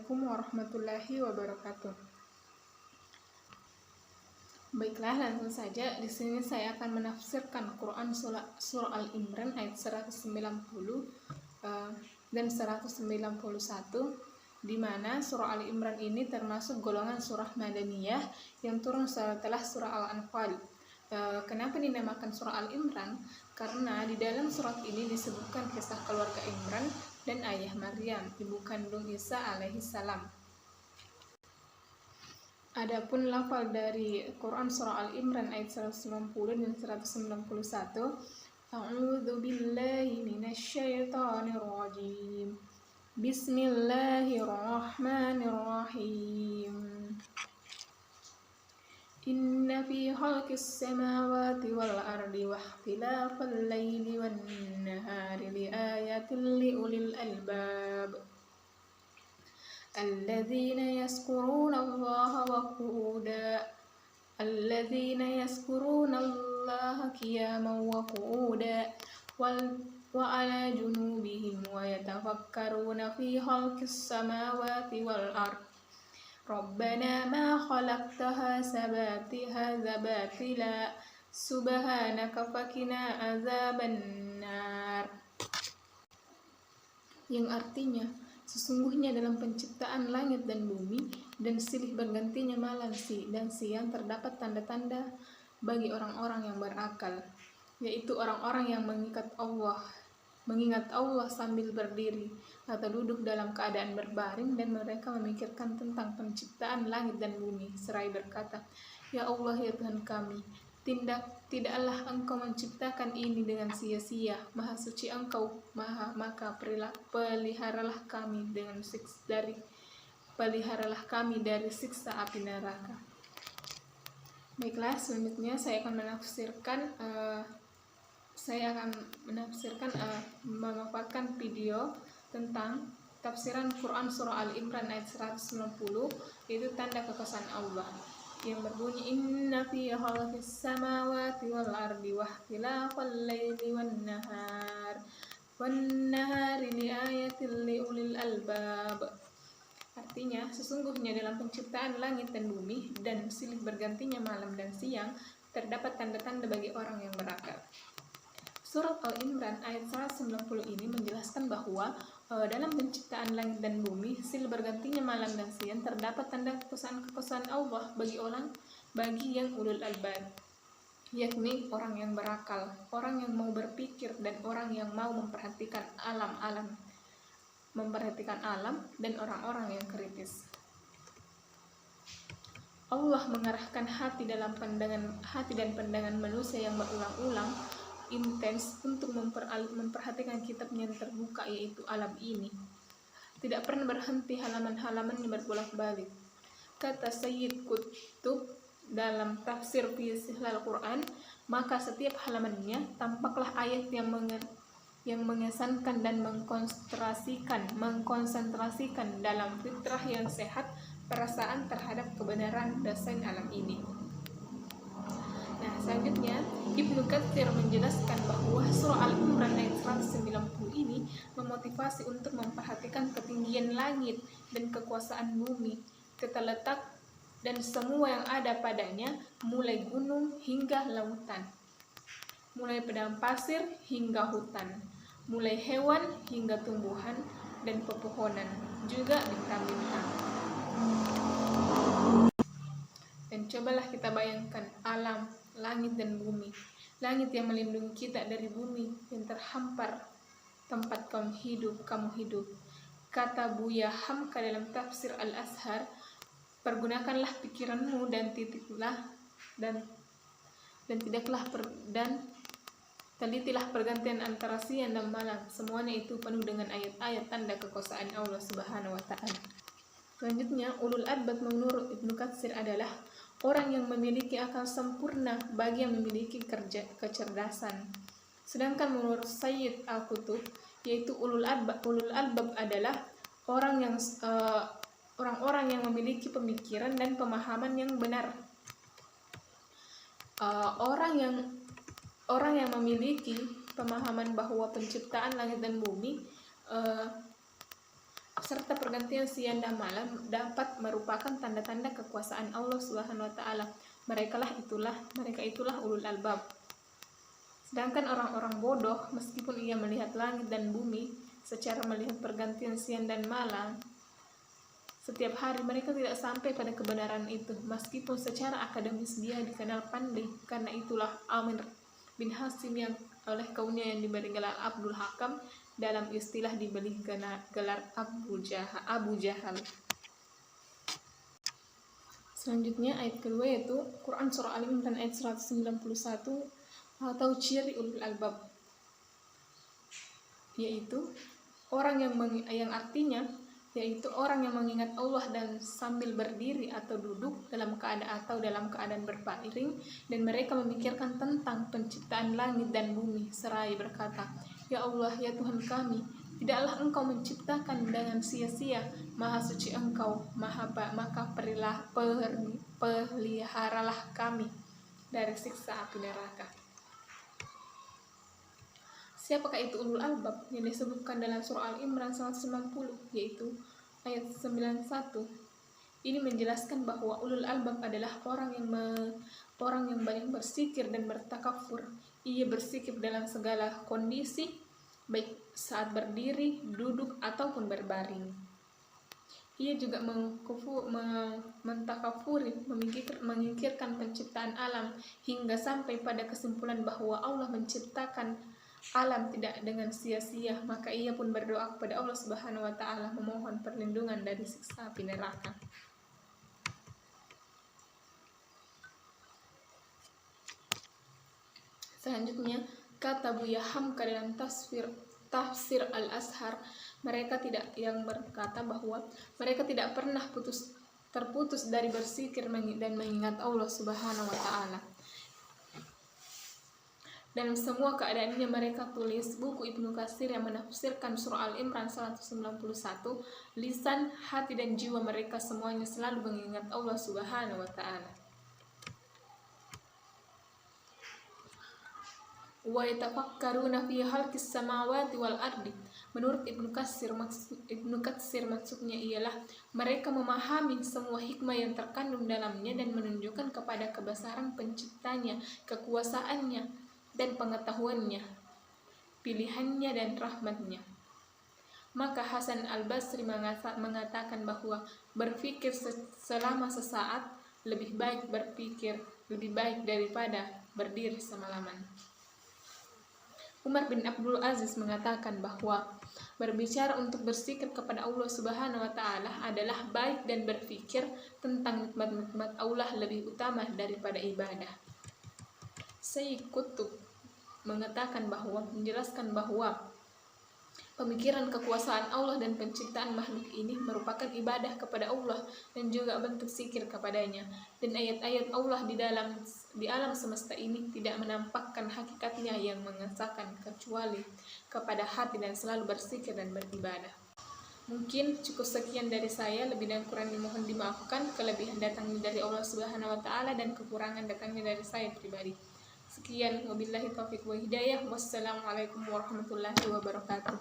Assalamualaikum warahmatullahi wabarakatuh. Baiklah, langsung saja. Di sini saya akan menafsirkan Quran surah Al-Imran ayat 190 dan 191, di mana surah Al-Imran ini termasuk golongan surah Madaniyah yang turun setelah surah Al-Anfal. Kenapa dinamakan surah Al-Imran? Karena di dalam surat ini disebutkan kisah keluarga Imran dan ayah Maryam, ibu kandung Isa alaihi salam. Adapun lafal dari Quran surah Al-Imran ayat 190 dan 191, A'udzu billahi minasyaitonir rajim. Bismillahirrahmanirrahim. Inna fi khalqis samawati wal ardi wa ikhtilafal laili wan nahari liayatin liulil albab. Alladzina yazkuruna Allaha qiyaman wa qu'udan wa ala junubihim wa yatafakkaruna fi khalqis samawati wal ardi. Rabbana ma khalaqta hadza batila subhanaka faqina azabannar. Yang artinya, sesungguhnya dalam penciptaan langit dan bumi dan silih bergantinya malam dan siang terdapat tanda-tanda bagi orang-orang yang berakal, yaitu orang-orang yang mengingat Allah sambil berdiri atau duduk dalam keadaan berbaring, dan mereka memikirkan tentang penciptaan langit dan bumi seraya berkata, Ya Allah, ya Tuhan kami, tidaklah Engkau menciptakan ini dengan sia-sia. Maha suci Engkau, maka peliharalah kami dari siksa api neraka. Baiklah, selanjutnya saya akan memaparkan video tentang tafsiran Quran surah Al-Imran ayat 190, yaitu tanda kekuasaan Allah, yang berbunyi Inna fi khalqis samawati wal ardi wa ikhtilafal laili wan nahari liayatil liulil albab. Artinya, sesungguhnya dalam penciptaan langit dan bumi dan silih bergantinya malam dan siang terdapat tanda-tanda bagi orang yang berakal. Surat Al-Imran ayat 190 ini menjelaskan bahwa dalam penciptaan langit dan bumi, silih bergantinya malam dan siang terdapat tanda kekuasaan Allah bagi yang ulul albab, yakni orang yang berakal, orang yang mau berpikir, dan orang yang mau memperhatikan alam dan orang-orang yang kritis. Allah mengarahkan hati dan pandangan manusia yang berulang-ulang intens untuk memperhatikan kitabnya yang terbuka, yaitu alam ini. Tidak pernah berhenti halaman-halamannya berbolak-balik. Kata Sayyid Qutb dalam tafsir fi Sihlal Quran, maka setiap halamannya tampaklah ayat yang mengesankan dan mengkonsentrasikan dalam fitrah yang sehat perasaan terhadap kebenaran desain alam ini. Nah, selanjutnya Ibnu Katsir menjelaskan bahwa surah Al-Imran ayat 190 ini memotivasi untuk memperhatikan ketinggian langit dan kekuasaan bumi, tata letak dan semua yang ada padanya, mulai gunung hingga lautan, mulai padang pasir hingga hutan, mulai hewan hingga tumbuhan dan pepohonan, juga bintang-bintang. Dan cobalah kita bayangkan alam, langit dan bumi. Langit yang melindungi kita dari bumi yang terhampar, tempat kamu hidup. Kata Buya Hamka dalam tafsir Al-Azhar, pergunakanlah pikiranmu dan telitilah pergantian antara siang dan malam. Semuanya itu penuh dengan ayat-ayat tanda kekuasaan Allah Subhanahu wa Ta'ala. Selanjutnya, ulul albab menurut Ibnu Katsir adalah orang yang memiliki akal sempurna bagi yang memiliki kecerdasan. Sedangkan menurut Sayyid Al-Qutb, yaitu ulul albab adalah orang-orang yang memiliki pemikiran dan pemahaman yang benar. Orang yang memiliki pemahaman bahwa penciptaan langit dan bumi serta pergantian siang dan malam dapat merupakan tanda-tanda kekuasaan Allah Subhanahu wa taala. Mereka itulah ulul albab. Sedangkan orang-orang bodoh, meskipun ia melihat langit dan bumi secara melihat pergantian siang dan malam setiap hari, mereka tidak sampai pada kebenaran itu, meskipun secara akademis dia dikenal pandai. Karena itulah Amir bin Hasim yang oleh kaumnya yang diberi gelar Abdul Hakam, dalam istilah diberi gelar Abu Jahal. Selanjutnya ayat kedua yaitu Quran Surah Al-Imran ayat 191 atau ciri ulul albab, yaitu orang yang artinya yaitu orang yang mengingat Allah dan sambil berdiri atau duduk dalam keadaan berbaring, dan mereka memikirkan tentang penciptaan langit dan bumi seraya berkata, "Ya Allah, ya Tuhan kami, tidaklah Engkau menciptakan dengan sia-sia, Maha suci Engkau, maka peliharalah kami dari siksa api neraka." Siapakah itu ulul albab yang disebutkan dalam surah Al-Imran 190, yaitu ayat 91. Ini menjelaskan bahwa ulul albab adalah orang yang banyak bersikir dan bertakafur. Ia bersikir dalam segala kondisi, baik saat berdiri, duduk, ataupun berbaring. Ia juga mentakafuri, memikirkan penciptaan alam, hingga sampai pada kesimpulan bahwa Allah menciptakan alam tidak dengan sia-sia. Maka ia pun berdoa kepada Allah Subhanahu wa taala memohon perlindungan dari siksa api neraka. Selanjutnya kata Buya Hamka dalam tafsir Al-Azhar, yang berkata bahwa mereka tidak pernah terputus dari bersikir dan mengingat Allah Subhanahu wa taala. Dalam semua keadaannya mereka tulis buku Ibnu Katsir yang menafsirkan surah Al-Imran 191, lisan, hati, dan jiwa mereka semuanya selalu mengingat Allah Subhanahu wa taala. Wa yatafakkaruna fi khalqis samawati wal ardi. Menurut Ibnu Katsir maksudnya ialah mereka memahami semua hikmah yang terkandung dalamnya dan menunjukkan kepada kebesaran penciptanya, kekuasaannya, dan pengetahuannya, pilihannya dan rahmatnya. Maka Hasan Al-Basri mengatakan bahwa berpikir selama sesaat lebih baik daripada berdiri semalaman. Umar bin Abdul Aziz mengatakan bahwa berbicara untuk bersikir kepada Allah Subhanahu wa taala adalah baik, dan berpikir tentang nikmat-nikmat Allah lebih utama daripada ibadah. Sayyid Qutb menjelaskan bahwa pemikiran kekuasaan Allah dan penciptaan makhluk ini merupakan ibadah kepada Allah dan juga bentuk zikir kepadanya. Dan ayat-ayat Allah di alam semesta ini tidak menampakkan hakikatnya yang mengesahkan kecuali kepada hati dan selalu berzikir dan beribadah. Mungkin cukup sekian dari saya, lebih dan kurang dimohon dimaafkan. Kelebihan datangnya dari Allah Subhanahu wa taala dan kekurangan datangnya dari saya pribadi. Sekian, wabillahi taufiq wa hidayah. Wassalamualaikum warahmatullahi wabarakatuh.